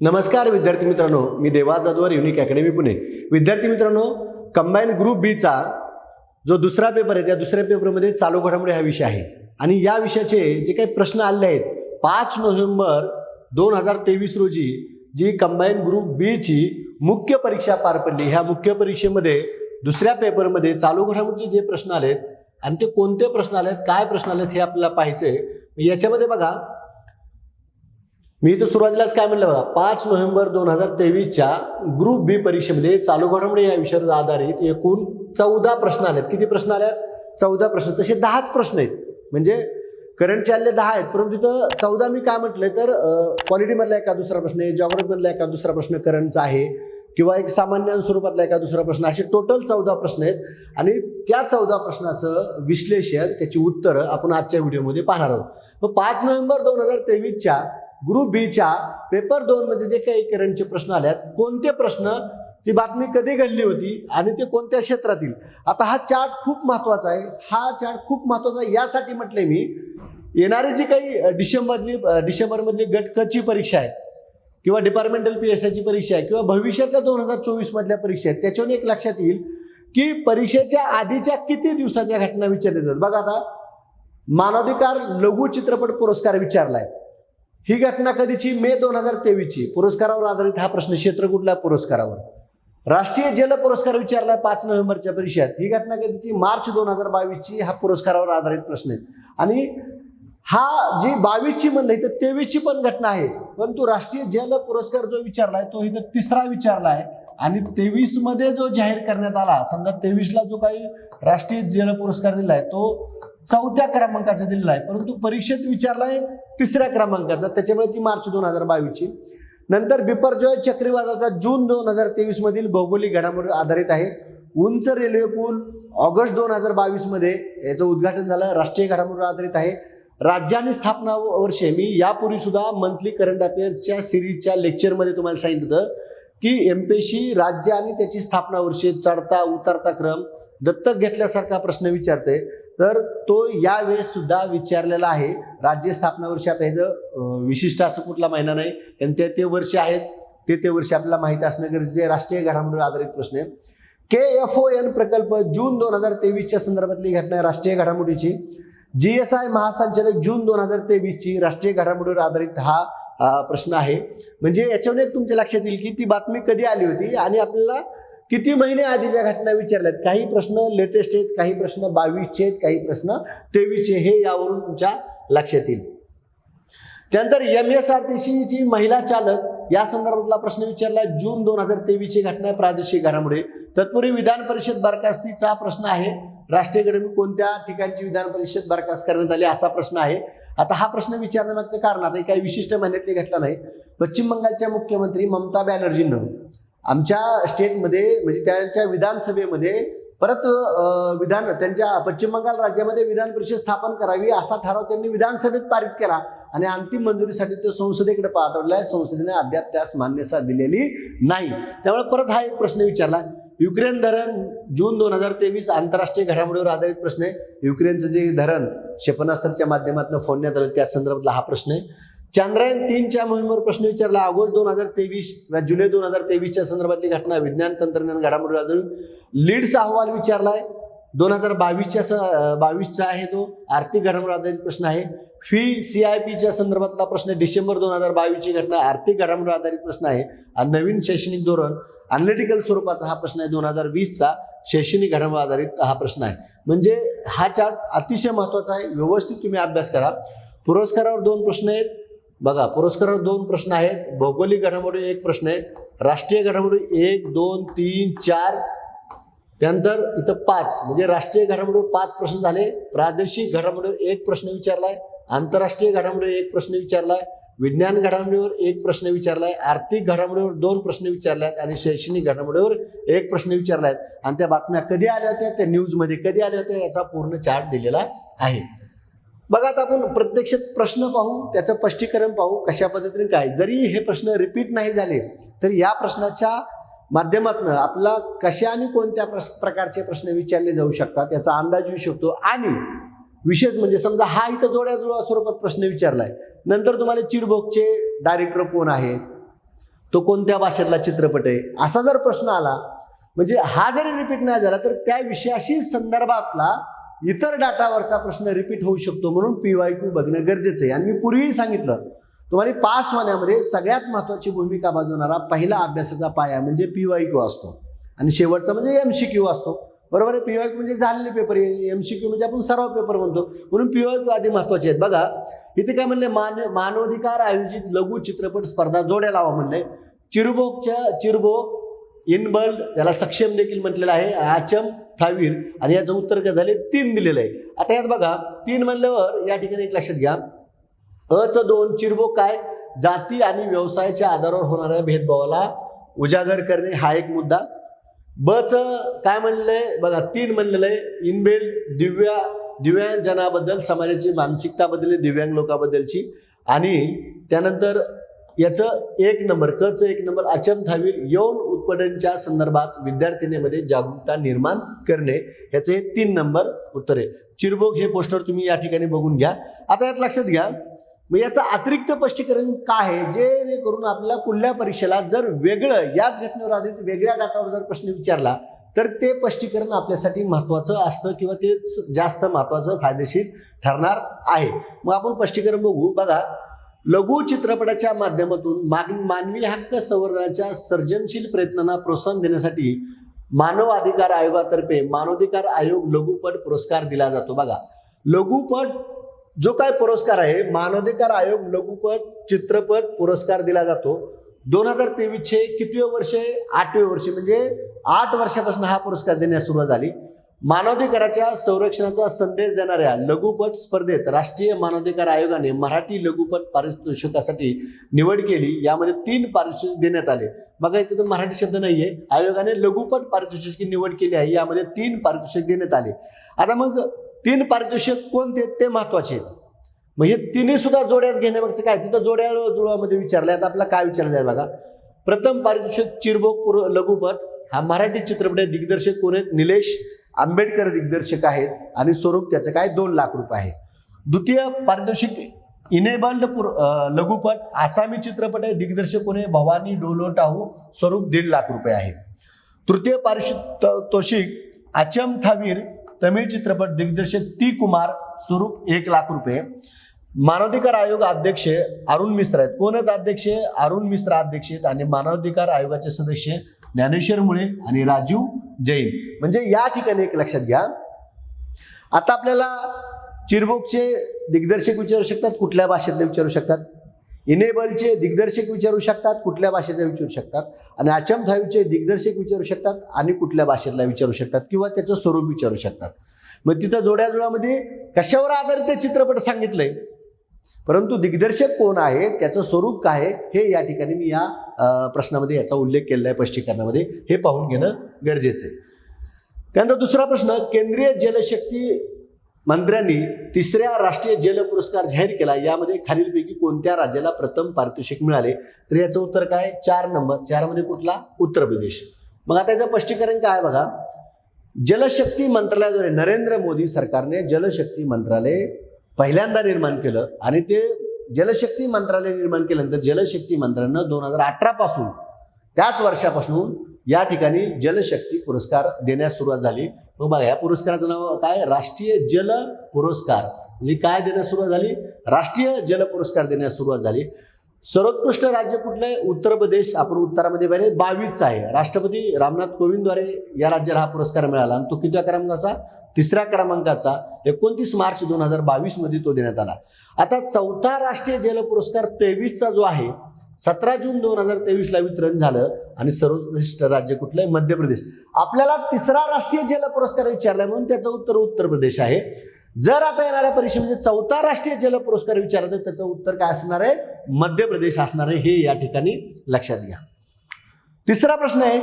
नमस्कार विद्यार्थी मित्रांनो, मी देवाज जाधवर युनिक अकॅडमी पुणे. विद्यार्थी मित्रांनो, कंबाईन ग्रुप बी चा जो दुसरा पेपर आहे त्या दुसऱ्या पेपरमध्ये चालू घडामोडी हा विषय आहे आणि या विषयाचे जे काही प्रश्न आले आहेत 5 नोव्हेंबर 2023 रोजी जी कंबाईन ग्रुप बी ची मुख्य परीक्षा पार पडली. ह्या मुख्य परीक्षेमध्ये दुसऱ्या पेपरमध्ये चालू घडामोडीचे जे प्रश्न आलेत आणि ते कोणते प्रश्न आलेत, काय प्रश्न आलेत हे आपल्याला पाहायचंय. याच्यामध्ये बघा, मी तर सुरुवातीलाच काय म्हणलं बघा, 5 नोव्हेंबर 2023च्या ग्रुप बी परीक्षेमध्ये चालू घडामोडी या विषयावर आधारित एकूण 14 प्रश्न आलेत. किती प्रश्न आलेत? 14 प्रश्न. तसे 10च प्रश्न आहेत, म्हणजे करंटचे आले 10 आहेत, परंतु तिथं 14 मी काय म्हटलंय तर पॉलिटीमधला एका दुसरा प्रश्न आहे, जॉग्राफीमधला एका दुसरा प्रश्न करंटचा आहे, किंवा एक सामान्य स्वरूपातला एका दुसरा प्रश्न, असे टोटल 14 प्रश्न आहेत. आणि त्या 14 प्रश्नाचं विश्लेषण, त्याची उत्तरं आपण आजच्या व्हिडिओमध्ये पाहणार आहोत. मग 5 नोव्हेंबर 2023च्या ग्रुप बीच्या पेपर 2 मध्ये जे काही करंटचे प्रश्न आल्यात, कोणते प्रश्न, ती बातमी कधी घडली होती आणि ते कोणत्या क्षेत्रातील. आता हा चार्ट खूप महत्वाचा आहे. हा चार्ट खूप महत्वाचा आहे यासाठी म्हटलंय मी, येणारी जी काही डिसेंबरमधली गट क ची परीक्षा आहे किंवा डिपार्टमेंटल PSI ची परीक्षा आहे किंवा भविष्यातल्या 2024 मधल्या परीक्षा आहेत, त्याच्यावरून एक लक्षात येईल की परीक्षेच्या आधीच्या किती दिवसाच्या घटना विचारल्या जातात. बघा, आता मानवाधिकार लघु चित्रपट पुरस्कार विचारलाय. ही घटना कधीची? मे 2023 ची. पुरस्कारावर आधारित हा प्रश्न. क्षेत्र कुठल्या पुरस्कारावर? राष्ट्रीय जल पुरस्कार विचारलाय 5 नोव्हेंबरच्या परीक्षेत. ही घटना कधीची? मार्च 2022 ची. हा पुरस्कारावर आधारित प्रश्न आहे. आणि हा जी 22 ची म्हणली तर 23 ची पण घटना आहे, परंतु राष्ट्रीय जल पुरस्कार जो विचारलाय तो इथं तिसरा विचारलाय. आणि 23 मध्ये जो जाहीर करण्यात आला, समजा 23 ला जो काही राष्ट्रीय जल पुरस्कार दिलाय तो 4थ्या क्रमांकाचा दिलेला आहे, परंतु परीक्षेत विचारलाय 3ऱ्या क्रमांकाचा, त्याच्यामुळे ती मार्च 2022 ची. नंतर बिपरजॉय चक्रीवादळाचा जून 2023 मधील भौगोलिक घडामोडी आधारित आहे. उंच रेल्वे पूल ऑगस्ट 2022 मध्ये याचं उद्घाटन झालं, राष्ट्रीय घडामोडी आधारित आहे. राज्य आणि स्थापना वर्षे, मी यापूर्वी सुद्धा मंथली करंट अफेअर्सच्या सिरीजच्या लेक्चरमध्ये तुम्हाला सांगितलं होतं की MPSC राज्य आणि त्याची स्थापना वर्षे, चढता उतरता क्रम दत्तक घेतल्यासारखा प्रश्न विचारते, तर तो यावेळेस सुद्धा विचारलेला आहे. राज्य स्थापना वर्षी आता ह्याचं विशिष्ट असं कुठला महिना नाही, आणि ते वर्ष आहेत, ते वर्ष आपल्याला माहिती असणं गरजेचं आहे. राष्ट्रीय घडामोडीवर आधारित प्रश्न आहे. KFON प्रकल्प जून 2023च्या संदर्भातली घटना आहे, राष्ट्रीय घडामोडीची. GSI महासंचालक जून 2023 ची, राष्ट्रीय घडामोडीवर आधारित हा प्रश्न आहे. म्हणजे याच्यावर एक तुमच्या लक्षात येईल की ती बातमी कधी आली होती आणि आपल्याला किती महिने आधीच्या घटना विचारल्यात. काही प्रश्न लेटेस्ट आहेत, काही प्रश्न 22 चे आहेत, काही प्रश्न 23 चे, हे यावरून तुमच्या लक्षात येईल. त्यानंतर MSRTC ची महिला चालक या संदर्भातला प्रश्न विचारला, जून 2023 ची घटना आहे, प्रादेशिक घडामोडी. तत्पूर्वी विधान परिषद बरखास्तीचा प्रश्न आहे, राष्ट्रीय घडामोडी कोणत्या ठिकाणची विधान परिषद बरखास्त करण्यात आली, असा प्रश्न आहे. आता हा प्रश्न विचारण्यामागचं कारण, आता काही विशिष्ट महिन्यातली घटना नाही. पश्चिम बंगालच्या मुख्यमंत्री ममता बॅनर्जींना आमच्या स्टेटमध्ये, म्हणजे त्यांच्या विधानसभेमध्ये परत त्यांच्या पश्चिम बंगाल राज्यामध्ये विधान परिषद स्थापन करावी असा ठराव त्यांनी विधानसभेत पारित केला आणि अंतिम मंजुरीसाठी तो संसदेकडे पाठवलाय. संसदेने अद्याप त्यास मान्यता दिलेली नाही. त्यामुळे परत हा एक प्रश्न विचारला. युक्रेन धरण जून 2023 आंतरराष्ट्रीय घडामोडीवर आधारित प्रश्न आहे. युक्रेनचं जे धरण क्षेपणास्त्राच्या माध्यमातून फोडण्यात आलं त्या संदर्भातला हा प्रश्न आहे. चांद्रयान 3च्या मोहिमेवर प्रश्न विचारला, ऑगस्ट 2023 व जुलै 2023च्या संदर्भातली घटना, विज्ञान तंत्रज्ञान घडामोडीवर आधारित. लीड्स अहवाल विचारलाय 2022चा आहे तो, आर्थिक घडामोडीवर आधारित प्रश्न आहे. CIPच्या संदर्भातला प्रश्न, डिसेंबर 2022 ची घटना, आर्थिक घडामोडीवर आधारित प्रश्न आहे. आणि नवीन शैक्षणिक धोरण अनलिटिकल स्वरूपाचा हा प्रश्न आहे, 2020चा शैक्षणिक घडामोडीवर आधारित हा प्रश्न आहे. म्हणजे हा चार्ट अतिशय महत्वाचा आहे, व्यवस्थित तुम्ही अभ्यास करा. पुरस्कारावर 2 प्रश्न आहेत. बघा, पुरस्कारावर 2 प्रश्न आहेत. भौगोलिक घडामोडी 1 प्रश्न आहे. राष्ट्रीय घडामोडी 1, 2, 3, 4, त्यानंतर इथं 5, म्हणजे राष्ट्रीय घडामोडीवर 5 प्रश्न झाले. प्रादेशिक घडामोडीवर 1 प्रश्न विचारलाय. आंतरराष्ट्रीय घडामोडीवर 1 प्रश्न विचारलाय. विज्ञान घडामोडीवर 1 प्रश्न विचारलाय. आर्थिक घडामोडीवर 2 प्रश्न विचारल्यात आणि शैक्षणिक घडामोडीवर 1 प्रश्न विचारलाय. आणि त्या बातम्या कधी आल्या होत्या, त्या न्यूजमध्ये कधी आल्या होत्या, याचा पूर्ण चार्ट दिलेला आहे. बघा, आता आपण प्रत्यक्षात प्रश्न पाहू, त्याचं स्पष्टीकरण पाहू, कशा पद्धतीने काय. जरी हे प्रश्न रिपीट नाही झाले तरी या प्रश्नाच्या माध्यमातून आपला कशा आणि कोणत्या प्रकारचे प्रश्न विचारले जाऊ शकतात याचा अंदाज येऊ शकतो. आणि विशेष म्हणजे समजा हा इथं जोड्या स्वरूपात प्रश्न विचारलाय, नंतर तुम्हाला चिरबोकचे डायरेक्टर कोण आहेत, तो कोणत्या भाषेतला चित्रपट आहे, असा जर प्रश्न आला म्हणजे हा जरी रिपीट नाही झाला तर त्या विषयाशी संदर्भातला इतर डाटावरचा प्रश्न रिपीट होऊ शकतो. म्हणून PYQ बघणं गरजेचं आहे. आणि मी पूर्वी सांगितलं तुम्हाला पास होण्यामध्ये सगळ्यात महत्त्वाची भूमिका बजावणारा पहिला अभ्यासाचा पाया म्हणजे PYQ असतो आणि शेवटचा म्हणजे MCQ असतो. बरोबर आहे. PYQ म्हणजे झालेले पेपर, MCQ म्हणजे आपण सराव पेपर म्हणतो. म्हणून PYQ आधी महत्त्वाचे आहेत. बघा इथे काय म्हणले, मानवाधिकार आयोजित लघु चित्रपट स्पर्धा जोड्या लावा म्हणले. चिरबोक इनबल्ड, त्याला सक्षम देखील म्हटलेलं आहे, आचम थावीर, आणि याचं उत्तर काय झाले 3 दिलेलं आहे. आता यात बघा 3 म्हणल्यावर या ठिकाणी एक लक्षात घ्या, अचं 2 चिरबोक काय, जाती आणि व्यवसायाच्या आधारावर होणाऱ्या भेदभावाला उजागर करणे हा एक मुद्दा. बचं काय म्हणलंय बघा 3 म्हणलेलं आहे, इनबिल्ड दिव्यांजनाबद्दल, समाजाची मानसिकता बदलली दिव्यांग लोकांबद्दलची. आणि त्यानंतर याचं 1 नंबर, कचं 1 नंबर, आचम थावीर यौन उत्पीडनाच्या संदर्भात विद्यार्थिनीमध्ये जागरूकता निर्माण करणे, याचे 3 नंबर उत्तर आहे. चिरबोक हे पोस्टर तुम्ही या ठिकाणी बघून घ्या. आता यात लक्षात घ्या, मग याचं अतिरिक्त स्पष्टीकरण काय आहे, जेणेकरून आपल्याला पुढल्या परीक्षेला जर वेगळं याच घटनेवर आधारित वेगळ्या डाटावर जर प्रश्न विचारला तर ते स्पष्टीकरण आपल्यासाठी महत्त्वाचं असतं किंवा तेच जास्त महत्त्वाचं फायदेशीर ठरणार आहे. मग आपण स्पष्टीकरण बघू. बघा लघु चित्रपटाच्या माध्यमातून मानवी हक्क संवर्धनाच्या सर्जनशील प्रयत्नांना प्रोत्साहन देण्यासाठी मानव अधिकार आयोगातर्फे मानवाधिकार आयोग लघुपट पुरस्कार दिला जातो. बघा लघुपट जो काय पुरस्कार आहे, मानवाधिकार आयोग लघुपट चित्रपट पुरस्कार दिला जातो. 2023चे कितवे वर्ष, 8वे वर्ष, म्हणजे 8 वर्षापासून हा पुरस्कार देण्यास सुरुवात झाली. मानवाधिकाराच्या संरक्षणाचा संदेश देणाऱ्या लघुपट स्पर्धेत राष्ट्रीय मानवाधिकार आयोगाने मराठी लघुपट पारितोषिकासाठी निवड केली. यामध्ये 3 पारितोषिक देण्यात आले. बघा इथे तर मराठी शब्द नाहीये. आयोगाने लघुपट पारितोषिकाची निवड केली आहे. यामध्ये 3 पारितोषिक देण्यात आले. आता मग 3 पारितोषिक कोणते ते महत्वाचे आहेत. मग हे 3 सुद्धा जोड्यात घेण्यामागचं काय, तिथं जुळवामध्ये विचारलं. आता आपल्याला काय विचारलं जाईल बघा. प्रथम पारितोषिक चिरबोक लघुपट हा मराठी चित्रपट दिग्दर्शक कोण आहेत, निलेश आंबेडकर दिग्दर्शक आहेत आणि स्वरूप त्याचं काय 2 लाख रुपये आहे. द्वितीय पारितोषिक इनेबल्ड लघुपट आसामी चित्रपट आहे, दिग्दर्शक कोण आहे, भवानी डोलोटाहू, स्वरूप 1.5 लाख रुपये आहे. तृतीय पारितोषिक आचम थावीर तमिळ चित्रपट, दिग्दर्शक टी कुमार, स्वरूप 1 लाख रुपये. मानवाधिकार आयोग अध्यक्ष अरुण मिश्रा आहेत. कोण आहेत अध्यक्ष, अरुण मिश्रा अध्यक्ष आहेत. आणि मानवाधिकार आयोगाचे सदस्य ज्ञानेश्वर मुळे आणि राजीव जैन. म्हणजे या ठिकाणी एक लक्षात घ्या, आता आपल्याला चिरबोकचे दिग्दर्शक विचारू शकतात, कुठल्या भाषेतले विचारू शकतात. इनेबलचे दिग्दर्शक विचारू शकतात, कुठल्या भाषेचे विचारू शकतात. आणि आचम थावीचे दिग्दर्शक विचारू शकतात आणि कुठल्या भाषेतला विचारू शकतात किंवा त्याचं स्वरूप विचारू शकतात. मग तिथं जोड्याजुळामध्ये कशावर आधारित ते चित्रपट सांगितलंय, परंतु दिग्दर्शक कोण आहे, त्याचं स्वरूप काय आहे, हे या ठिकाणी मी या प्रश्नामध्ये याचा उल्लेख केलेला आहे स्पष्टीकरणामध्ये. हे पाहून घेणं गरजेचं आहे. त्यानंतर दुसरा प्रश्न, केंद्रीय जलशक्ती मंत्र्यांनी 3ऱ्या राष्ट्रीय जल पुरस्कार जाहीर केला. यामध्ये खालीलपैकी कोणत्या राज्याला प्रथम पारितोषिक मिळाले, तर याचं उत्तर काय, 4 नंबर. 4 मध्ये कुठला, उत्तर प्रदेश. मग आता याचं स्पष्टीकरण काय बघा. जलशक्ती मंत्रालयाद्वारे नरेंद्र मोदी सरकारने जलशक्ती मंत्रालय पहिल्यांदा निर्माण केलं आणि ते जलशक्ती मंत्रालय निर्माण केल्यानंतर जलशक्ती मंत्रालयानं 2018 पासून, त्याच वर्षापासून या ठिकाणी जलशक्ती पुरस्कार देण्यास सुरुवात झाली. मग बघा या पुरस्काराचं नाव काय, राष्ट्रीय जल पुरस्कार. म्हणजे काय देण्यास सुरुवात झाली, राष्ट्रीय जल पुरस्कार देण्यास सुरुवात झाली. सर्वोत्कृष्ट राज्य कुठलं आहे, उत्तर प्रदेश. आपण उत्तरामध्ये पाहिले 22चा आहे. राष्ट्रपती रामनाथ कोविंदद्वारे या राज्याला हा पुरस्कार मिळाला आणि तो कितव्या क्रमांकाचा, 3ऱ्या क्रमांकाचा. 29 मार्च 2022 मध्ये तो देण्यात आला. आता 4था राष्ट्रीय जल पुरस्कार 23चा जो आहे 17 जून 2023ला वितरण झालं. आणि सर्वोत्कृष्ट राज्य कुठलं आहे, मध्य प्रदेश. आपल्याला 3रा राष्ट्रीय जल पुरस्कार विचारला म्हणून त्याचं उत्तर उत्तर प्रदेश आहे. जर आता येणाऱ्या परीक्षेमध्ये 4था राष्ट्रीय जल पुरस्कार विचारला तर त्याचं उत्तर काय असणार आहे, मध्य प्रदेश असणार आहे. हे या ठिकाणी लक्षात घ्या. तिसरा प्रश्न आहे,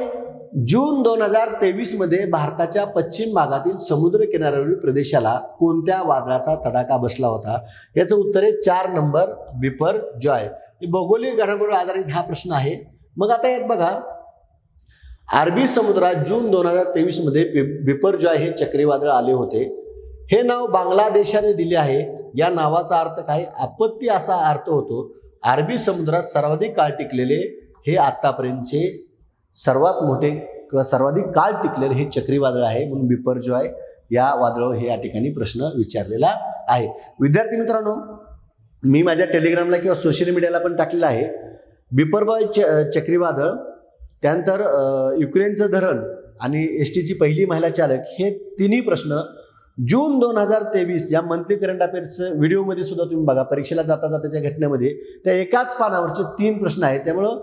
जून 2023 मध्ये भारताच्या पश्चिम भागातील समुद्र किनाऱ्यावरील प्रदेशाला कोणत्या वादळाचा तडाखा बसला होता. याचं उत्तर आहे 4 नंबर, बिपरजॉय. भौगोलिक घडामोडीवर आधारित हा प्रश्न आहे. मग आता यात बघा, अरबी समुद्रात जून 2023 मध्ये बिपरजॉय हे चक्रीवादळ आले होते. हे नाव बांगलादेशाने दिले आहे. या नावाचा अर्थ काय, आपत्ती असा अर्थ होतो. अरबी समुद्रात सर्वाधिक काळ टिकलेले हे आतापर्यंतचे सर्वात मोठे किंवा सर्वाधिक काळ टिकलेले हे चक्रीवादळ आहे, म्हणून बिपरजॉय या वादळावर हे या ठिकाणी प्रश्न विचारलेला आहे. विद्यार्थी मित्रांनो, मी माझ्या टेलिग्रामला किंवा सोशल मीडियाला पण टाकलेलं आहे. बिपरजॉय चक्रीवादळ, त्यानंतर युक्रेनचं धरण आणि एसटीची पहिली महिला चालक, हे तिन्ही प्रश्न जून 2023 या मंथली करंट अफेअर्सचं व्हिडिओमध्ये सुद्धा तुम्ही बघा. परीक्षेला जाता जाताच्या घटनेमध्ये त्या एकाच पानावरचे 3 प्रश्न आहेत. त्यामुळं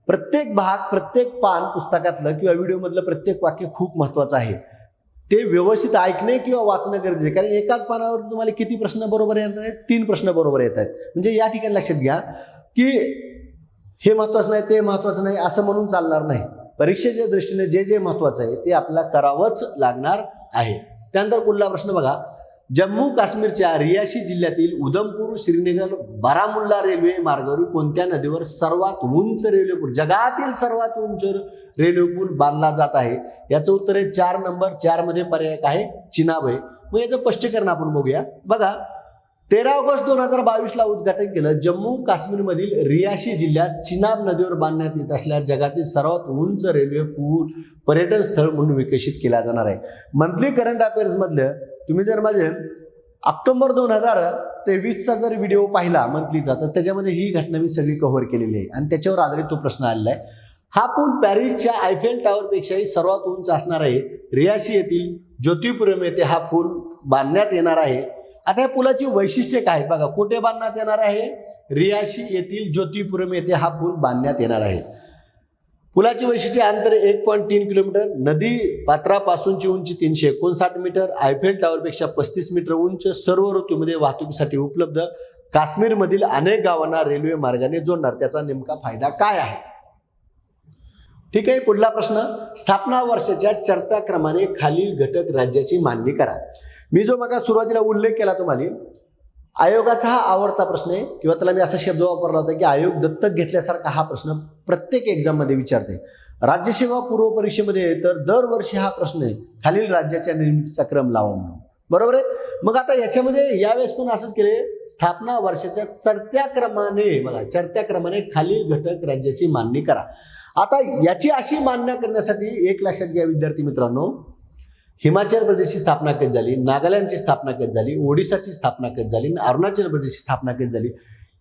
प्रत्येक भाग, प्रत्येक पान पुस्तकातलं किंवा व्हिडिओमधलं प्रत्येक वाक्य खूप महत्त्वाचं आहे. ते व्यवस्थित ऐकणे किंवा वाचणं गरजेचं आहे. कारण एकाच पानावर तुम्हाला किती प्रश्न बरोबर येणार आहेत? 3 प्रश्न बरोबर येत आहेत. म्हणजे या ठिकाणी लक्षात घ्या की हे महत्त्वाचं नाही, ते महत्त्वाचं नाही असं म्हणून चालणार नाही. परीक्षेच्या दृष्टीने जे जे महत्त्वाचं आहे ते आपल्याला करावंच लागणार आहे. त्यानंतर पुढला प्रश्न बघा. जम्मू काश्मीरच्या रियासी जिल्ह्यातील उधमपूर श्रीनगर बारामुल्ला रेल्वे मार्गावर कोणत्या नदीवर सर्वात उंच रेल्वे पूल, जगातील सर्वात उंच रेल्वे पूल बांधला जात आहे? याचं उत्तर आहे 4 नंबर. 4 मध्ये पर्याय आहे चिनाब आहे. मग याचं स्पष्टीकरण आपण बघूया. बघा, 13 ऑगस्ट 2022ला उद्घाटन केलं. जम्मू काश्मीरमधील रियासी जिल्ह्यात चिनाब नदीवर बांधण्यात येत असलेल्या जगातील सर्वात उंच रेल्वे पूल पर्यटन स्थळ म्हणून विकसित केला जाणार आहे. मंथली करंट अफेअर्स मधलं तुम्ही जर माझे ऑक्टोबर 2023चा जर व्हिडिओ पाहिला मंथलीचा, तर त्याच्यामध्ये ही घटना मी सगळी कव्हर केलेली आहे आणि त्याच्यावर आधारित तो प्रश्न आलेला आहे. हा पूल पॅरिसच्या आयफेल टॉवरपेक्षाही सर्वात उंच असणार आहे. रियासी येथील ज्योतिपुरम येथे हा पूल बांधण्यात येणार आहे. आता या पुलाची वैशिष्ट्ये काय आहेत बघा. कुठे बांधण्यात येणार आहे? रियासी येथील ज्योतिपुरम येथे हा पूल बांधण्यात येणार आहे. पुलाची वैशिष्ट्ये: अंतर 1.3 किलोमीटर, नदी पात्रापासूनची उंची 359 मीटर, आयफेल टॉवरपेक्षा 35 मीटर उंच, सर्व ऋतूमध्ये वाहतुकीसाठी उपलब्ध, काश्मीरमधील अनेक गावांना रेल्वे मार्गाने जोडणार. त्याचा नेमका फायदा काय आहे? ठीक आहे. पुढला प्रश्न. स्थापना वर्षाच्या चढत्या क्रमाने खालील घटक राज्याची मांडणी करा. मी जो मग सुरुवातीला उल्लेख केला तुम्हाला, आयोगाचा हा आवडता प्रश्न आहे किंवा त्याला मी असा शब्द वापरला होता की आयोग दत्तक घेतल्यासारखा हा प्रश्न प्रत्येक एक्झाममध्ये विचारते. राज्यसेवा पूर्व परीक्षेमध्ये तर दरवर्षी हा प्रश्न आहे, खालील राज्याच्या निर्मितीचा क्रम लावा म्हणून. बरोबर आहे. मग आता याच्यामध्ये यावेळेस पण असंच केले, स्थापना वर्षाच्या चढत्या क्रमाने, बघा चढत्या क्रमाने खालील घटक राज्याची मांडणी करा. आता याची अशी मांडणी करण्यासाठी एक लक्षात घ्या विद्यार्थी मित्रांनो, हिमाचल प्रदेशची स्थापना कधी झाली, नागालँडची स्थापना कधी झाली, ओडिसाची स्थापना कधी झाली, अरुणाचल प्रदेशची स्थापना कधी झाली,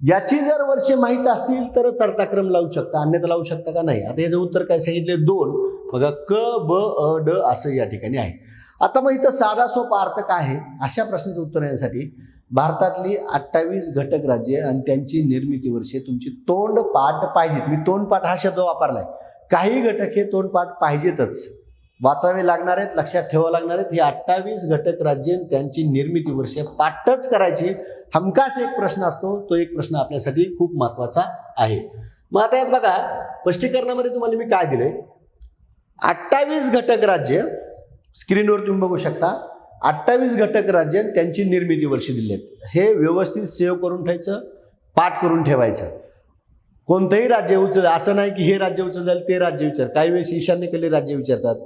याची जर वर्षे माहीत असतील तर चढता क्रम लावू शकता, अन्यथा लावू शकता का नाही? आता याचं उत्तर काय सांगितले? 2. बघा, क ब अ ड असं या ठिकाणी आहे. आता मग इथं साधा सोपा अर्थ काय आहे अशा प्रश्नाचं उत्तर येण्यासाठी भारतातली 28 घटक राज्ये आणि त्यांची निर्मिती वर्षे तुमची तोंडपाठ पाहिजेत. मी तोंडपाठ हा शब्द वापरलाय. काही घटक हे तोंडपाठ पाहिजेतच, वाचावे लागणार आहेत, लक्षात ठेवावं लागणार आहेत. ही 28 घटक राज्ये त्यांची निर्मिती वर्षे पाठच करायची. हमखास एक प्रश्न असतो, तो एक प्रश्न आपल्यासाठी खूप महत्वाचा आहे. मग आता यात बघा, स्पष्टीकरणामध्ये तुम्हाला मी काय दिलंय, 28 घटक राज्य स्क्रीनवर तुम्ही बघू शकता. 28 घटक राज्य त्यांची निर्मिती वर्षे दिली आहेत. हे व्यवस्थित सेव्ह करून ठेवायचं, पाठ करून ठेवायचं. कोणतंही राज्य उचल, असं नाही की हे राज्य उचल ते राज्य विचार. काही वेळेस ईशान्येकडले राज्य विचारतात,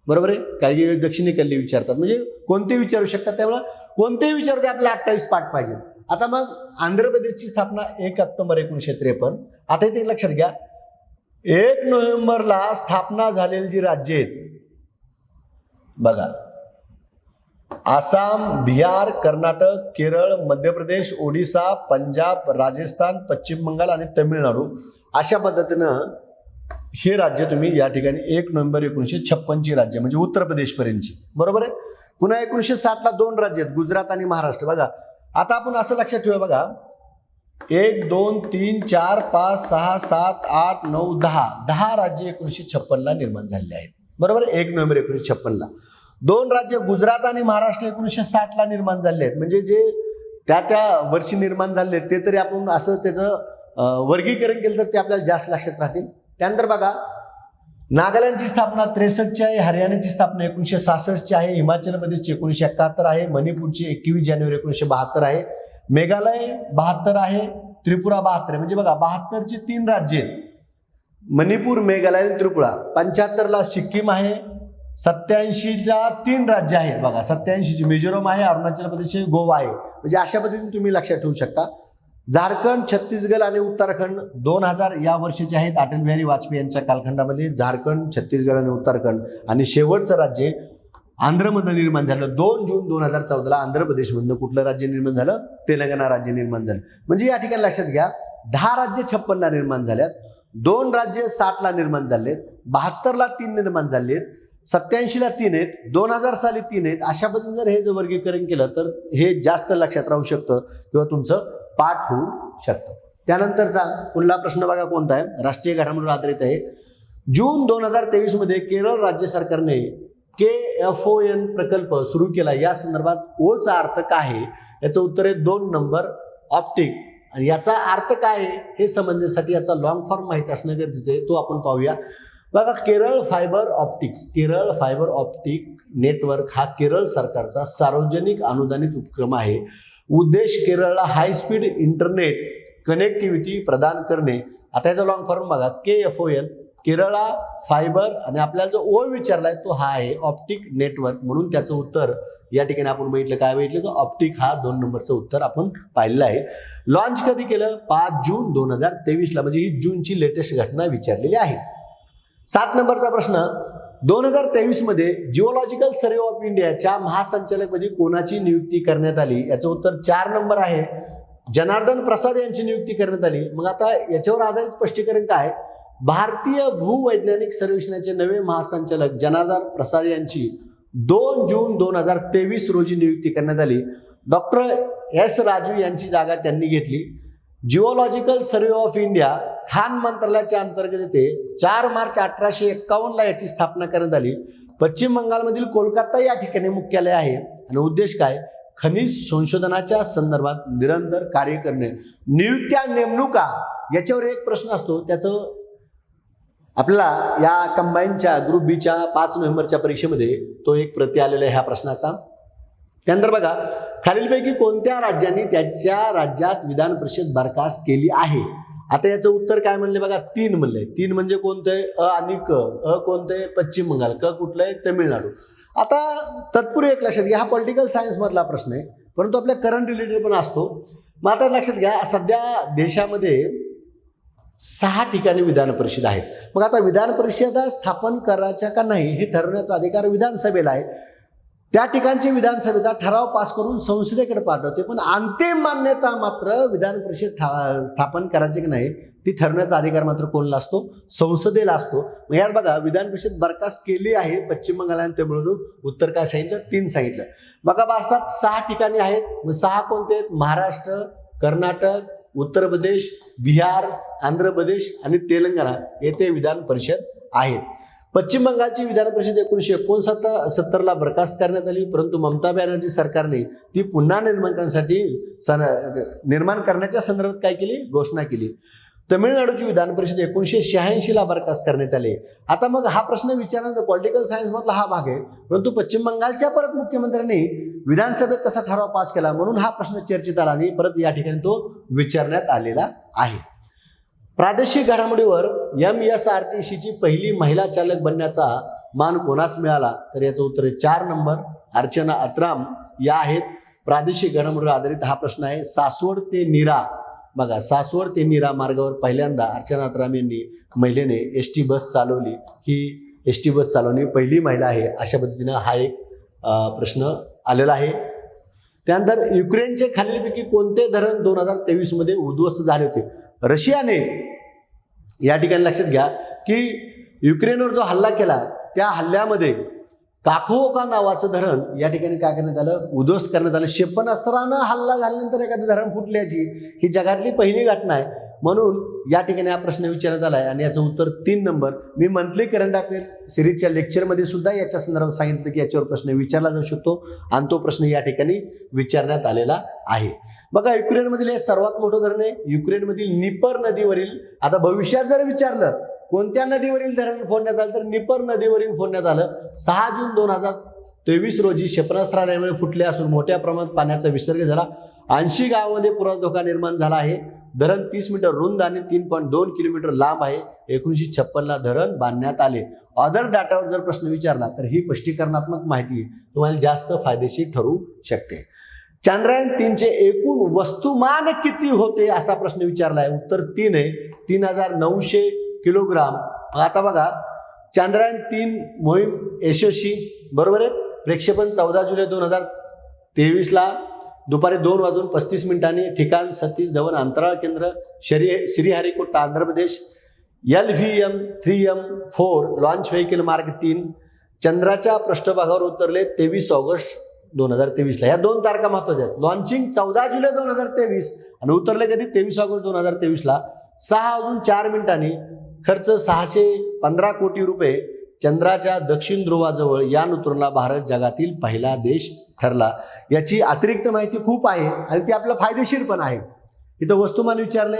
बरोबर आहे, काही वेळेस दक्षिणेकडले विचारतात, म्हणजे कोणतेही विचारू शकतात. त्यामुळे कोणतेही विचारते आपल्याला 28 पाठ पाहिजे. आता मग आंध्र प्रदेशची स्थापना 1 ऑक्टोबर 1953. आता इथे लक्षात घ्या, 1 नोव्हेंबरला स्थापना झालेली जी राज्य आहेत बघा, आसाम, बिहार, कर्नाटक, केरळ, मध्य प्रदेश, ओडिसा, पंजाब, राजस्थान, पश्चिम बंगाल आणि तमिळनाडू, अशा पद्धतीनं हे राज्य तुम्ही या ठिकाणी 1 नोव्हेंबर 1956ची राज्य म्हणजे उत्तर प्रदेशपर्यंतची. बरोबर आहे. पुन्हा 1960ला 2 राज्य आहेत, गुजरात आणि महाराष्ट्र. बघा, आता आपण असं लक्षात ठेवूया बघा, 1 2 3 4 5 6 7 8 9 10 राज्य 1956ला निर्माण झालेले आहेत. बरोबर, 1 नोव्हेंबर 1956ला. 2 राज्य गुजरात आणि महाराष्ट्र 1960ला निर्माण झाले आहेत. म्हणजे जे त्या वर्षी निर्माण झाले ते तरी आपण असं त्याचं वर्गीकरण केलं तर ते आपल्याला जास्त लक्षात राहतील. त्यानंतर बघा, नागालँडची स्थापना 63ची आहे, हरियाणाची स्थापना 1966ची आहे, हिमाचल प्रदेशची 1971 आहे, मणिपूरची 21 जानेवारी 1972 आहे, मेघालय 72 आहे, त्रिपुरा 72 म्हणजे बघा 72ची 3 राज्य आहेत, मणिपूर, मेघालय आणि त्रिपुरा. 75ला सिक्कीम आहे, 87ला 3 राज्य आहेत बघा, 87ची मिझोरम आहे, अरुणाचल प्रदेश, गोवा आहे. म्हणजे अशा पद्धतीने तुम्ही लक्षात ठेवू शकता. झारखंड, छत्तीसगड आणि उत्तराखंड 2000 या वर्षीचे आहेत अटल बिहारी वाजपेयी यांच्या कालखंडामध्ये. झारखंड, छत्तीसगड आणि उत्तराखंड. आणि शेवटचं राज्य आंध्रमधनं निर्माण झालं 2 जून 2014ला. आंध्र प्रदेशमधनं कुठलं राज्य निर्माण झालं? तेलंगणा राज्य निर्माण झालं. म्हणजे या ठिकाणी लक्षात घ्या 10 राज्य 56ला निर्माण झाल्यात, 2 राज्य 60ला निर्माण झालेत, 72ला 3 निर्माण झालेत, 87ला 3 आहेत, 2000 साली 3 आहेत. अशा पद्धतीने जर हे जर वर्गीकरण केलं तर हे जास्त लक्षात राहू शकतं किंवा तुमचं पाठ होऊ शकतं. त्यानंतरचा पुढला प्रश्न बघा कोणता आहे, राष्ट्रीय घडामोडीवर आधारित आहे. जून 2023 मध्ये केरळ राज्य सरकारने KFON प्रकल्प सुरू केला. या संदर्भात ओचा अर्थ काय आहे? याचं उत्तर आहे 2 नंबर ऑप्टिक. आणि याचा अर्थ काय आहे हे समजण्यासाठी याचा लॉंग फॉर्म माहिती असणं गरजेचं आहे, तो आपण पाहूया. बघा, Kerala fibre optics, Kerala fibre optic network हा केरळ सरकारचा सार्वजनिक अनुदानित उपक्रम आहे. उद्देश केरळला हाय स्पीड इंटरनेट कनेक्टिव्हिटी प्रदान करणे. आता याचा लॉंग फॉर्म बघा, KFON, केरळा फायबर, आणि आपल्याला जो ओ विचारलाय तो हा आहे ऑप्टिक नेटवर्क. म्हणून त्याचं उत्तर या ठिकाणी आपण बघितलं, काय बघितलं तर ऑप्टिक हा 2 नंबरचं उत्तर आपण पाहिलेलं आहे. लॉन्च कधी केलं? 5 जून 2023ला. म्हणजे ही जूनची लेटेस्ट घटना विचारलेली आहे. 7 नंबरचा प्रश्न, 2023 मध्ये जिओलॉजिकल सर्व्हे ऑफ इंडियाच्या महासंचालकपदी कोणाची नियुक्ती करण्यात आली? याचं उत्तर 4 नंबर आहे, जनार्दन प्रसाद यांची नियुक्ती करण्यात आली. मग आता याच्यावर आधारित स्पष्टीकरण काय? भारतीय भूवैज्ञानिक सर्वेक्षणाचे नवे महासंचालक जनार्दन प्रसाद यांची 2 जून 2023 रोजी नियुक्ती करण्यात आली. डॉक्टर S राजू यांची जागा त्यांनी घेतली. Geological survey of India Khan मंत्रालयाच्या अंतर्गत येते 4 मार्च 1851ला याची स्थापना करण्यात आली. पश्चिम बंगालमधील कोलकाता या ठिकाणी मुख्यालय आहे. आणि उद्देश काय? खनिज संशोधनाच्या संदर्भात निरंतर कार्य करणे. नियुक्त्या नेमणुका याच्यावर एक प्रश्न असतो, त्याचं आपल्याला या कंबाईनच्या ग्रुप बीच्या 5 नोव्हेंबरच्या परीक्षेमध्ये तो एक प्रति आलेला आहे ह्या प्रश्नाचा. त्यानंतर बघा, खालीलपैकी कोणत्या राज्यांनी त्याच्या राज्यात विधान परिषद बरखास्त केली आहे? आता याचं उत्तर काय म्हणले बघा, 3 म्हणलंय. 3 म्हणजे कोणते? अ आणि क. अ कोणते? पश्चिम बंगाल. क कुठलंय? तमिळनाडू. आता तत्पूर्वी एक लक्षात घ्या, हा पॉलिटिकल सायन्स मधला प्रश्न आहे, परंतु आपल्या करंट रिलेटेड पण असतो. मग आता लक्षात घ्या, सध्या देशामध्ये 6 ठिकाणी विधान परिषद आहेत. मग आता विधान परिषदा स्थापन करायच्या का नाही हे ठरवण्याचा अधिकार विधानसभेला आहे. त्या ठिकाणची विधानसभेचा ठराव पास करून संसदेकडे पाठवते, पण अंतिम मान्यता मात्र विधान परिषद स्थापन करायची की नाही ती ठरवण्याचा अधिकार मात्र कोणाला असतो? संसदेला असतो. मग यात बघा, विधान परिषद बरखास्त केली आहे पश्चिम बंगाल आणि तमिळनाडू. उत्तर काय सांगितलं? 3 सांगितलं. बघा, भारतात 6 ठिकाणी आहेत. मग 6 कोणते आहेत? महाराष्ट्र, कर्नाटक, उत्तर प्रदेश, बिहार, आंध्र प्रदेश आणि तेलंगणा येथे विधान परिषद आहेत. पश्चिम बंगालची विधान परिषद 1969ला बरखास्त करण्यात आली, परंतु ममता बॅनर्जी सरकारने ती पुन्हा निर्माण करण्याच्या संदर्भात काय केली? घोषणा केली. तमिळनाडूची विधान परिषद 1986ला बरखास्त करण्यात आली. आता मग हा प्रश्न विचारण्याचा पॉलिटिकल सायन्स मधला हा भाग आहे, परंतु पश्चिम बंगालच्या परत मुख्यमंत्र्यांनी विधानसभेत कसा ठराव पास केला म्हणून हा प्रश्न चर्चेत आला आणि परत या ठिकाणी तो विचारण्यात आलेला आहे. प्रादेशिक घडामोडीवर MSRTCची पहिली महिला चालक बनण्याचा मान कोणास मिळाला? तर याचं उत्तर आहे 4 नंबर, अर्चना अत्राम या आहेत. प्रादेशिक घडामोडीवर आधारित हा प्रश्न आहे. सासवड ते नीरा, बघा, सासवड ते नीरा मार्गावर पहिल्यांदा अर्चना अत्राम यांनी महिलेने ST बस चालवली. ही ST बस चालवणी पहिली महिला आहे. अशा पद्धतीनं हा एक प्रश्न आलेला आहे. त्यानंतर युक्रेनचे खालीलपैकी कोणते धरण 2023 मध्ये उद्ध्वस्त झाले होते? रशियाने, या ठिकाणी लक्षात घ्या की युक्रेनवर जो हल्ला केला त्या हल्ल्यामध्ये काखोव्का नावाचं धरण या ठिकाणी काय करण्यात आलं? उद्ध्वस्त करण्यात आलं. क्षेपणास्त्रानं हल्ला झाल्यानंतर एखादं धरण फुटल्याची ही जगातली पहिली घटना आहे. म्हणून या ठिकाणी हा प्रश्न विचारण्यात आला आहे आणि याचं उत्तर 3 नंबर. मी मंथली करंट अफेअर सिरीजच्या लेक्चरमध्ये सुद्धा याच्या संदर्भात सांगितलं की याच्यावर प्रश्न विचारला जाऊ शकतो आणि तो प्रश्न या ठिकाणी विचारण्यात आलेला आहे. बघा, युक्रेनमधील हे सर्वात मोठं धरण आहे. युक्रेनमधील निपर नदीवरील, आता भविष्यात जर विचारलं कोणत्या नदीवरील धरण फोडण्यात आलं तर निपर नदीवरील फोडण्यात आलं. 6 जून 2023 रोजी क्षेपणास्त्रामुळे फुटले असून मोठ्या प्रमाणात पाण्याचा विसर्ग झाला. 80 गावामध्ये पुराचा धोका निर्माण झाला आहे. धरण 30 मीटर रुंद आणि 3.2 किलोमीटर लांब आहे. 1956ला धरण बांधण्यात आले. अदर डाटावर जर प्रश्न विचारला तर ही स्पष्टीकरणात्मक माहिती तुम्हाला जास्त फायदेशीर ठरू शकते. चांद्रयान-3चे एकूण वस्तुमान किती होते असा प्रश्न विचारला आहे. उत्तर 3 आहे, 3900 किलोग्राम. आता बघा, चांद्रयान-3 मोहीम यशस्वी, बरोबर आहे. प्रक्षेपण 14 जुलै 2023ला दुपारी 2:35 ठिकाण सतीश धवन अंतराळ केंद्र, Sriharikota, Andhra Pradesh. LVM-3M4 launch vehicle mark 3 चंद्राच्या पृष्ठभागावर उतरले 23 ऑगस्ट 2023ला. या 2 तारखा महत्वाच्या आहेत. लॉन्चिंग 14 जुलै 2023 आणि उतरले कधी 23 ऑगस्ट 2023ला. 6:04 खर्च 615 कोटी रुपये. चंद्राच्या दक्षिण ध्रुवाजवळ यान उतरला. भारत जगातील पहिला देश ठरला. याची अतिरिक्त माहिती खूप आहे आणि ती आपल्याला फायदेशीर पण आहे. इथं वस्तुमान विचारले.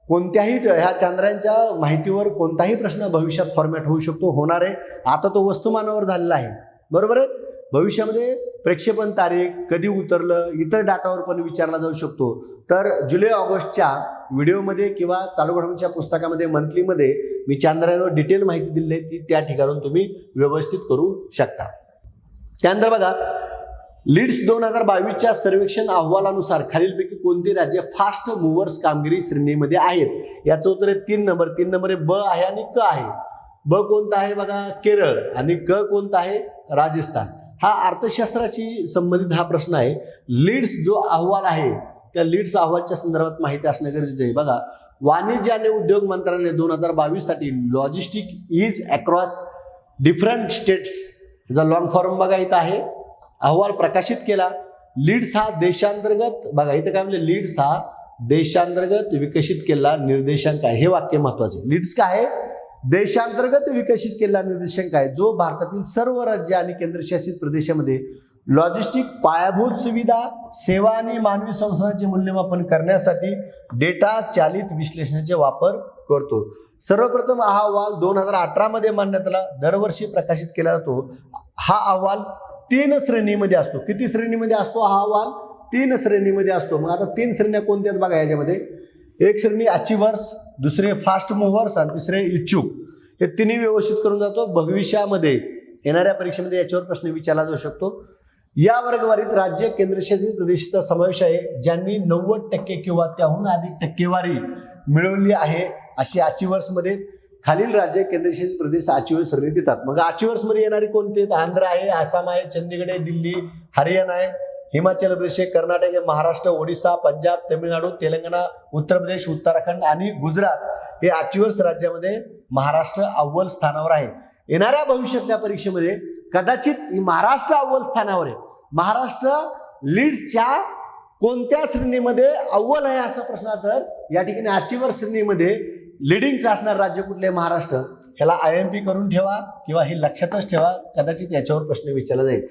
कोणत्याही ह्या चांद्रांच्या माहितीवर कोणताही प्रश्न भविष्यात फॉर्मॅट होऊ शकतो, होणार आहे. आता तो वस्तुमानावर झालेला आहे, बरोबर आहे. भविष्यामध्ये प्रक्षेपण तारीख, कधी उतरलं, इतर डाटावर पण विचारला जाऊ शकतो. तर जुलै ऑगस्टच्या व्हिडिओमध्ये किंवा चालू घडामोडीच्या पुस्तकामध्ये मंथलीमध्ये मी चांद्रावर डिटेल माहिती दिली आहे, ती त्या ठिकाणून तुम्ही व्यवस्थित करू शकता. त्यानंतर बघा, लीड्स 2022च्या सर्वेक्षण अहवालानुसार खालीलपैकी कोणती राज्य फास्ट मूव्हर्स कामगिरी श्रेणीमध्ये आहेत. याचं उत्तर आहे 3 नंबर. 3 नंबर आहे ब आहे आणि क आहे. ब कोणता आहे बघा, केरळ, आणि क कोणता आहे, राजस्थान. हा अर्थशास्त्राशी संबंधित हा प्रश्न आहे. लीड्स जो अहवाल आहे त्या लीड्स अहवालच्या संदर्भात माहिती असणं गरजेचं आहे. बघा, वाणिज्य आणि उद्योग मंत्रालयाने 2022 साठी logistic is across different states चा लॉंग फॉर्म बघा इथं आहे, अहवाल प्रकाशित केला. लीड्स हा देशांतर्गत, बघा इथं काय म्हणजे, लीड्स हा देशांतर्गत विकसित केलेला निर्देशांक आहे. हे वाक्य महत्वाचे. लीड्स काय आहे, देशांतर्गत विकसित केलेला निर्देशांक आहे, जो भारतातील सर्व राज्य आणि केंद्रशासित प्रदेशामध्ये लॉजिस्टिक पायाभूत सुविधा, सेवा आणि मानवी संसाधनांचे मूल्यमापन करण्यासाठी डेटा चालित विश्लेषणाचे वापर करतो. सर्वप्रथम हा अहवाल 2018 मध्ये मांडण्यात आला. दरवर्षी प्रकाशित केला जातो. हा अहवाल 3 श्रेणीमध्ये असतो. किती श्रेणीमध्ये असतो हा अहवाल? 3 श्रेणीमध्ये असतो. मग आता 3 श्रेण्या कोणत्या आहेत बघा याच्यामध्ये. एक श्रेणी अचिव्हर्स, दुसरे फास्ट मूव्हर्स आणि तिसरे इच्छुक. हे तिन्ही व्यवस्थित करून जातो. भविष्यामध्ये येणाऱ्या परीक्षेमध्ये याच्यावर प्रश्न विचारला जाऊ शकतो. या वर्गवारीत राज्य केंद्रशासित प्रदेशाचा समावेश आहे ज्यांनी 90% किंवा त्याहून अधिक टक्केवारी मिळवली आहे. अशी अचिव्हर्स मध्ये खालील राज्य केंद्रशासित प्रदेश अचिव्हर्स श्रेणीत येतात. मग अचिव्हर्स मध्ये येणारी कोणते? आंध्र आहे, आसाम आहे, चंदीगड आहे, दिल्ली, हरियाणा आहे, हिमाचल प्रदेश आहे, कर्नाटक आहे, महाराष्ट्र, ओडिशा, पंजाब, तामिळनाडू, तेलंगणा, उत्तर प्रदेश, उत्तराखंड आणि गुजरात हे अचिव्हर्स राज्यामध्ये महाराष्ट्र अव्वल स्थानावर आहे. येणाऱ्या भविष्यातल्या परीक्षेमध्ये कदाचित महाराष्ट्र अव्वल स्थानावर आहे. महाराष्ट्र लीड्सच्या कोणत्या श्रेणीमध्ये अव्वल आहे असा प्रश्न, तर या ठिकाणी अचिव्हर्स श्रेणीमध्ये लिडिंगचं असणार राज्य कुठले? महाराष्ट्र. ह्याला IMP करून ठेवा किंवा हे लक्षातच ठेवा, कदाचित याच्यावर प्रश्न विचारला जाईल.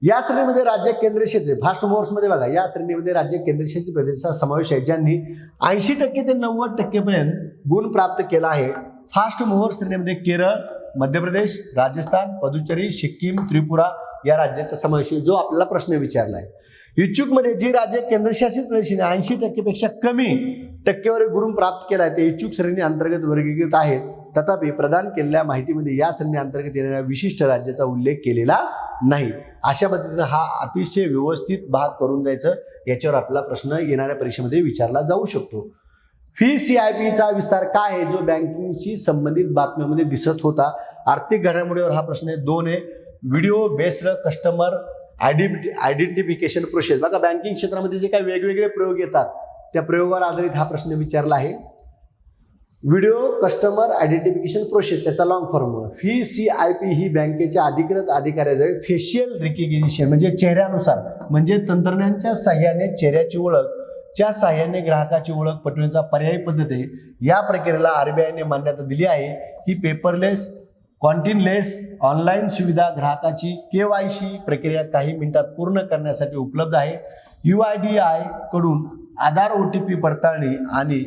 या श्रेणीमध्ये राज्य केंद्रशासित फास्ट मूव्हर्स मध्ये बघा, या श्रेणीमध्ये राज्य केंद्रशासित प्रदेशाचा समावेश आहे ज्यांनी 80% ते 90% पर्यंत गुण प्राप्त केला आहे. फास्ट मूव्हर्स श्रेणीमध्ये केरळ, मध्य प्रदेश, राजस्थान, पुदुचेरी, सिक्कीम, त्रिपुरा या राज्याचा समावेश आहे, जो आपल्याला प्रश्न विचारला आहे. इच्छुक मध्ये जी राज्य केंद्रशासित प्रदेशाने 80% पेक्षा कमी टक्केवारी गुण प्राप्त केला आहे ते इच्छुक श्रेणी अंतर्गत वर्गीकृत आहेत. तथापि प्रदान केलेल्या माहितीमध्ये या श्रेणी अंतर्गत येणाऱ्या विशिष्ट राज्याचा उल्लेख केलेला नाही. अशा पद्धतीने हा अतिशय व्यवस्थित भाग करून जायचं. याच्यावर आपला प्रश्न येणाऱ्या परीक्षेमध्ये विचारला जाऊ शकतो. FICCIP विस्तार काय आहे, जो बँकिंगशी संबंधित बातम्यांमध्ये दिसत होता. आर्थिक घडामोडीवर हा प्रश्न आहे. 2 आहे video based customer identification process. बघा, बँकिंग क्षेत्रामध्ये जे काही वेगवेगळे प्रयोग येतात त्या प्रयोगावर आधारित हा प्रश्न विचारला आहे. व्हिडिओ कस्टमर आयडेंटिफिकेशन प्रोसेस त्याचा लॉंग फॉर्म. FICCIP ही बँकेच्या अधिकृत अधिकाऱ्याद्वारे फेशियल रिकग्निशन म्हणजे चेहऱ्यानुसार, म्हणजे तंत्रज्ञानाच्या साह्याने चेहऱ्याची ओळख च्या साह्याने ग्राहकाची ओळख पटवण्याचा पर्यायी पद्धत आहे. या प्रक्रियेला RBIने मान्यता दिली आहे. ही पेपरलेस कॉन्टिन्युअस ऑनलाईन सुविधा ग्राहकाची KYC प्रक्रिया काही मिनिटात पूर्ण करण्यासाठी उपलब्ध आहे. UIDAI कडून आधार OTP पडताळणी आणि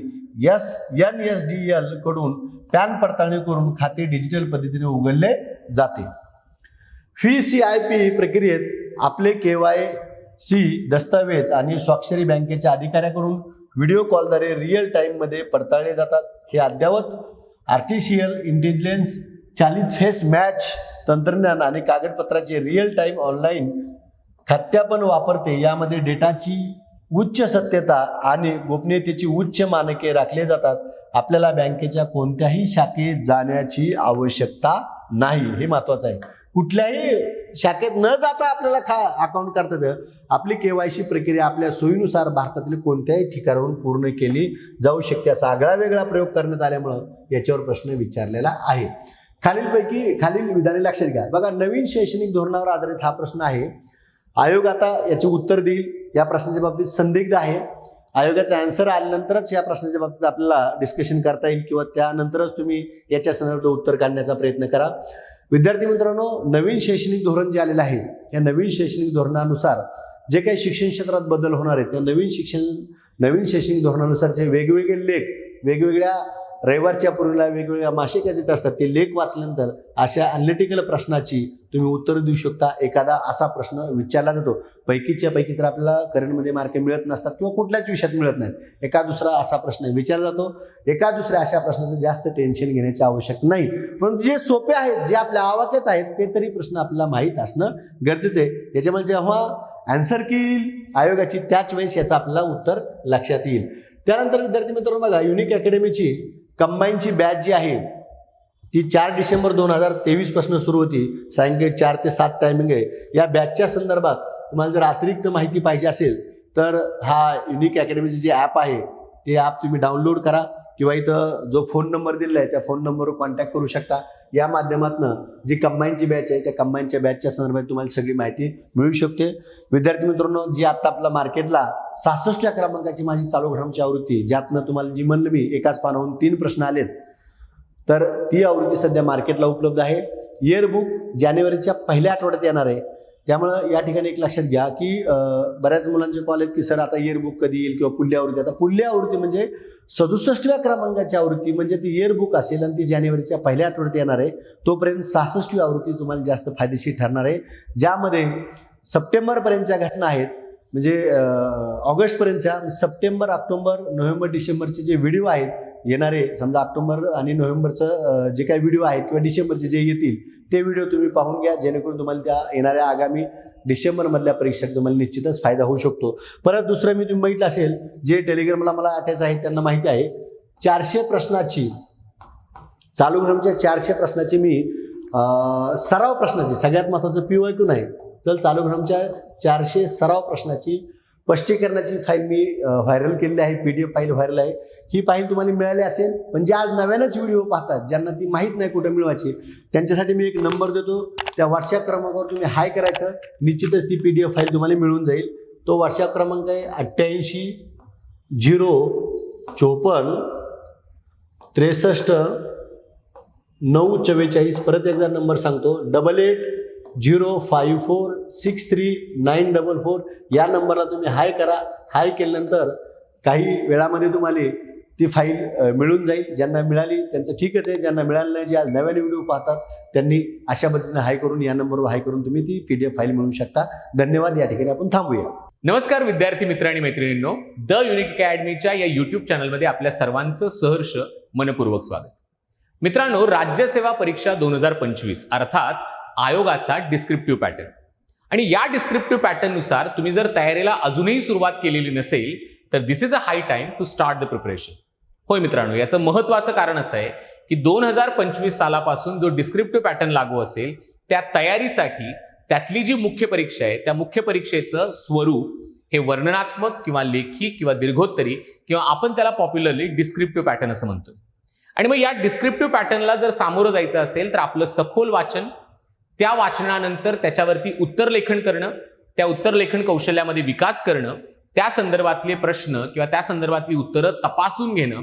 NSDL कडून पॅन पडताळणी करून खाते डिजिटल पद्धतीने उघडले जाते. FICCIP प्रक्रियेत आपले KYC दस्तावेज आणि स्वाक्षरी बँकेच्या अधिकाऱ्याकडून व्हिडिओ कॉलद्वारे रिअल टाइम मध्ये पडताळले जातात. हे अद्ययावत आर्टिफिशियल इंटेलिजन्स चालित फेस मॅच तंत्रज्ञान आणि कागदपत्राचे रिअल टाइम ऑनलाईन सत्यापन वापरते यामध्ये डेटाची उच्च सत्यता आणि गोपनीयतेची उच्च मानके राखले जातात. आपल्याला बँकेच्या कोणत्याही शाखेत जाण्याची आवश्यकता नाही. हे महत्वाचं आहे. कुठल्याही शाखेत न जाता आपल्याला अकाउंट काढता येतं. आपली KYC प्रक्रिया आपल्या सोयीनुसार भारतातील कोणत्याही ठिकाणाहून पूर्ण केली जाऊ शकते. असा आगळा वेगळा प्रयोग करण्यात आल्यामुळं याच्यावर प्रश्न विचारलेला आहे. खालील विधाने लक्षात घ्या. बघा, नवीन शैक्षणिक धोरणावर आधारित हा प्रश्न आहे. आयोग आता याचे उत्तर देईल. या प्रश्नाच्या बाबतीत संदिग्ध आहे. आयोगाचा आन्सर आल्यानंतरच या प्रश्नाच्या बाबतीत आपल्याला डिस्कशन करता येईल किंवा त्यानंतरच तुम्ही याच्या संदर्भात उत्तर काढण्याचा प्रयत्न करा. विद्यार्थी मित्रांनो, नवीन शैक्षणिक धोरण जे आलेलं आहे या नवीन शैक्षणिक धोरणानुसार जे काही शिक्षण क्षेत्रात बदल होणार आहेत त्या नवीन शैक्षणिक धोरणानुसार जे वेगवेगळे लेख वेगवेगळ्या रविवारच्या पूर्वीला वेगवेगळ्या मासिक यादीत असतात. ते लेख वाचल्यानंतर अशा अनलिटिकल प्रश्नाची तुम्ही उत्तर देऊ शकता. एखादा असा प्रश्न विचारला जातो, पैकीच्या पैकी तर आपल्याला करंटमध्ये मार्क मिळत नसतात किंवा कुठल्याच विषयात मिळत नाहीत. एका दुसरा असा प्रश्न विचारला जातो. एका दुसऱ्या अशा प्रश्नाचं जास्त टेन्शन घेण्याची आवश्यकता नाही. परंतु जे सोपे आहेत, जे आपल्या आवाक्यात आहेत, ते तरी प्रश्न आपल्याला माहीत असणं गरजेचं आहे. याच्यामुळे जेव्हा आन्सर की येईल आयोगाची त्याच वेळेस याचं आपल्याला उत्तर लक्षात येईल. त्यानंतर विद्यार्थी मित्रांनो बघा, युनिक अकॅडमीची कंबाईनची बॅच जी आहे ती 4 डिसेंबर 2023 पासून सुरू होती. सायंकाळी 4 ते 7 टायमिंग आहे. या बॅचच्या संदर्भात तुम्हाला जर अतिरिक्त माहिती पाहिजे असेल तर हा युनिक अकॅडमीचे जे ॲप आहे ते ॲप तुम्ही डाउनलोड करा किंवा इथं जो फोन नंबर दिलेला आहे त्या फोन नंबरवर कॉन्टॅक्ट करू शकता. या माध्यमातून जी कंबाईनची बॅच आहे त्या कंबाईनच्या बॅचच्या संदर्भात तुम्हाला सगळी माहिती मिळू शकते. विद्यार्थी मित्रांनो, जी आता आपल्या मार्केटला 66व्या क्रमांकाची माझी चालू घडामोडीची आवृत्ती, ज्यातनं तुम्हाला जी म्हणलं मी एकाच पानावरून 3 प्रश्न आलेत, तर ती आवृत्ती सध्या मार्केटला उपलब्ध आहे. इयरबुक जानेवारीच्या पहिल्या आठवड्यात येणार आहे. त्यामुळं या ठिकाणी एक लक्षात घ्या की बऱ्याच मुलांचे कॉल आहेत की सर आता इयरबुक कधी येईल किंवा पुढली आवृत्ती. आता पुढली आवृत्ती म्हणजे 67व्या क्रमांकाची आवृत्ती म्हणजे ती इयरबुक असेल आणि ती जानेवारीच्या पहिल्या आठवड्यात येणार आहे. तोपर्यंत 66वी आवृत्ती तुम्हाला जास्त फायदेशीर ठरणार आहे, ज्यामध्ये सप्टेंबरपर्यंतच्या घटना आहेत. म्हणजे ऑगस्टपर्यंतच्या सप्टेंबर, ऑक्टोबर, नोव्हेंबर, डिसेंबरचे जे व्हिडिओ आहेत येणारे, समजा ऑक्टोबर आणि नोव्हेंबरचं जे काही व्हिडिओ आहेत किंवा डिसेंबरचे जे येतील ते व्हिडिओ तुम्ही पाहून घ्या, जेणेकरून तुम्हाला त्या येणाऱ्या आगामी डिसेंबरमधल्या परीक्षेत तुम्हाला निश्चितच फायदा होऊ शकतो. परत दुसरं मी तुम्ही बघितलं असेल, जे टेलिग्रामला मला अटॅच आहेत त्यांना माहिती आहे, 400 प्रश्नाची चालू घडामोडीच्या 400 प्रश्नाची मी सराव प्रश्नाची, सगळ्यात महत्त्वाचं PYQ नाही तर चालू घडामोडीच्या 400 सराव प्रश्नाची स्पष्टीकरणाची फाईल मी व्हायरल केलेली आहे. PDF फाईल व्हायरल आहे. ही फाईल तुम्हाला मिळाली असेल, पण जे आज नव्यानंच व्हिडिओ पाहतात, ज्यांना ती माहीत नाही कुठे मिळवायची, त्यांच्यासाठी मी एक नंबर देतो. त्या WhatsApp क्रमांकावर तुम्ही हाय करायचं, निश्चितच ती PDF फाईल तुम्हाला मिळून जाईल. तो WhatsApp क्रमांक आहे 88 054 63 944. परत एकदा नंबर सांगतो, 88 054 63 944. या नंबरला तुम्ही हाय करा. हाय केल्यानंतर काही वेळामध्ये तुम्हाला ती फाईल मिळून जाईल. ज्यांना मिळाली त्यांचं ठीकच आहे, ज्यांना मिळालं नाही, जे आज नव्याने व्हिडिओ पाहतात त्यांनी अशा पद्धतीने हाय करून, या नंबरवर हाय करून तुम्ही ती PDF फाईल मिळवू शकता. धन्यवाद. या ठिकाणी आपण थांबूया. नमस्कार विद्यार्थी मित्र आणि मैत्रिणींनो, द युनिक अकॅडमीच्या या YouTube चॅनलमध्ये आपल्या सर्वांचं सहर्ष मनपूर्वक स्वागत. मित्रांनो, राज्यसेवा परीक्षा 2025 अर्थात आयोगाचा डिस्क्रिप्टिव्ह पॅटर्न, आणि या डिस्क्रिप्टिव्ह पॅटर्न नुसार तुम्ही जर तयारीला अजूनही सुरुवात केलेली नसेल तर this is a high time to start the preparation. होय मित्रांनो, याचं महत्त्वाचं कारण असं आहे की 2025 सालापासून जो डिस्क्रिप्टिव्ह पॅटर्न लागू असेल त्या तयारीसाठी त्यातली जी मुख्य परीक्षा आहे त्या मुख्य परीक्षेचं स्वरूप हे वर्णनात्मक किंवा लेखी किंवा दीर्घोत्तरी किंवा आपण त्याला पॉप्युलरली डिस्क्रिप्टिव्ह पॅटर्न असं म्हणतो. आणि मग या डिस्क्रिप्टिव्ह पॅटर्नला जर सामोरं जायचं असेल तर आपलं सखोल वाचन, त्या वाचनानंतर त्याच्यावरती उत्तरलेखन करणं, त्या उत्तरलेखन कौशल्यामध्ये विकास करणं, त्या संदर्भातले प्रश्न किंवा त्या संदर्भातली उत्तरं तपासून घेणं,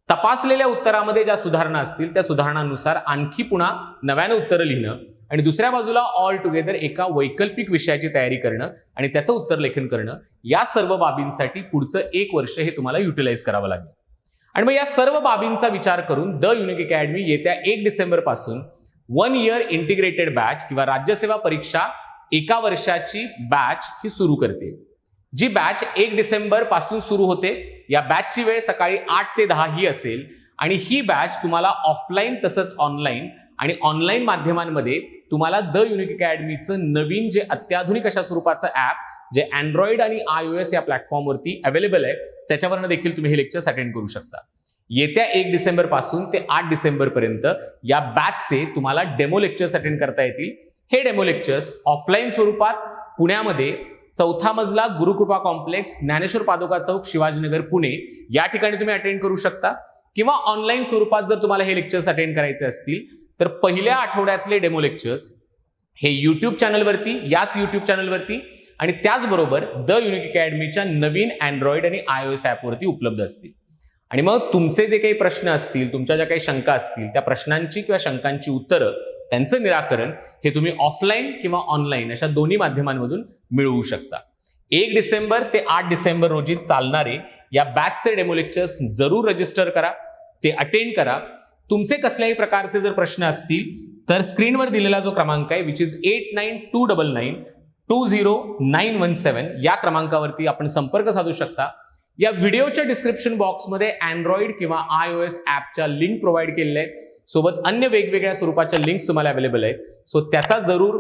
तपासलेल्या उत्तरामध्ये ज्या सुधारणा असतील त्या सुधारणांनुसार आणखी पुन्हा नव्यानं उत्तरं लिहिणं, आणि दुसऱ्या बाजूला ऑल टुगेदर एका वैकल्पिक विषयाची तयारी करणं आणि त्याचं उत्तरलेखन करणं, या सर्व बाबींसाठी पुढचं 1 वर्ष हे तुम्हाला युटिलाइज करावं लागेल. आणि मग या सर्व बाबींचा विचार करून द युनिक अकॅडमी येत्या 1 डिसेंबर पासून 1 इयर इंटिग्रेटेड बॅच किंवा राज्यसेवा परीक्षा 1 वर्षाची बॅच ही सुरू करते, जी बॅच 1 डिसेंबर पासून सुरू होते. या बॅचची वेळ सकाळी 8 ते 10 ही असेल, आणि ही बॅच तुम्हाला ऑफलाईन तसंच ऑनलाईन आणि ऑनलाईन माध्यमांमध्ये तुम्हाला द युनिक अकॅडमीचं नवीन जे अत्याधुनिक अशा स्वरूपाचं ऍप जे अँड्रॉइड आणि iOS या प्लॅटफॉर्मवरती अवेलेबल आहे त्याच्यावरनं देखील तुम्ही हे लेक्चर्स अटेंड करू शकता. येत्या 1 डिसेंबर पासून ते 8 डिसेंबर पर्यंत या बॅचचे तुम्हाला डेमो लेक्चर्स अटेंड करता येतील. हे डेमो लेक्चर्स ऑफलाईन स्वरूपात पुण्यामध्ये 4था मजला गुरुकृपा कॉम्प्लेक्स, ज्ञानेश्वर पादुका चौक, शिवाजीनगर, पुणे या ठिकाणी तुम्ही अटेंड करू शकता. किंवा ऑनलाईन स्वरूपात जर तुम्हाला हे लेक्चर्स अटेंड करायचे असतील तर पहिल्या आठवड्यातले डेमो लेक्चर्स हे युट्यूब चॅनलवरती, याच युट्यूब चॅनलवरती आणि त्याचबरोबर द युनिक अकॅडमीच्या नवीन अँड्रॉइड आणि iOS ॲपवरती उपलब्ध असतील. आणि मग तुमचे जे काही प्रश्न असतील, तुमच्या ज्या काही शंका असतील, त्या प्रश्नांची किंवा शंकांची उत्तरं, त्यांचं निराकरण हे तुम्ही ऑफलाईन किंवा ऑनलाईन अशा दोन्ही माध्यमांमधून मिळवू शकता. 1 डिसेंबर ते 8 डिसेंबर रोजी चालणारे या बॅचचे डेमो लेक्चर्स जरूर रजिस्टर करा, ते अटेंड करा. तुमचे कसल्याही प्रकारचे जर प्रश्न असतील तर स्क्रीनवर दिलेला जो क्रमांक आहे विच इज 8929992091 या क्रमांकावरती आपण संपर्क साधू शकता. या व्हिडिओच्या डिस्क्रिप्शन बॉक्समध्ये अँड्रॉइड किंवा iOS ॲपच्या लिंक प्रोव्हाइड केलेल्या आहेत. सोबत अन्य वेगवेगळ्या स्वरूपाच्या लिंक्स तुम्हाला अवेलेबल आहेत. सो त्याचा जरूर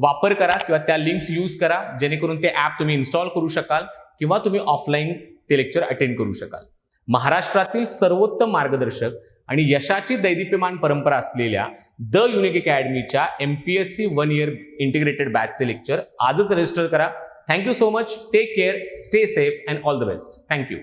वापर करा किंवा त्या लिंक्स यूज करा जेणेकरून ते ॲप तुम्ही इन्स्टॉल करू शकाल किंवा तुम्ही ऑफलाईन ते लेक्चर अटेंड करू शकाल. महाराष्ट्रातील सर्वोत्तम मार्गदर्शक आणि यशाची दैदिप्यमान परंपरा असलेल्या द युनिक अकॅडमीच्या MPSC 1 इयर इंटिग्रेटेड बॅचचे लेक्चर आजच रजिस्टर करा. Thank you so much. Take care, stay safe and all the best. Thank you.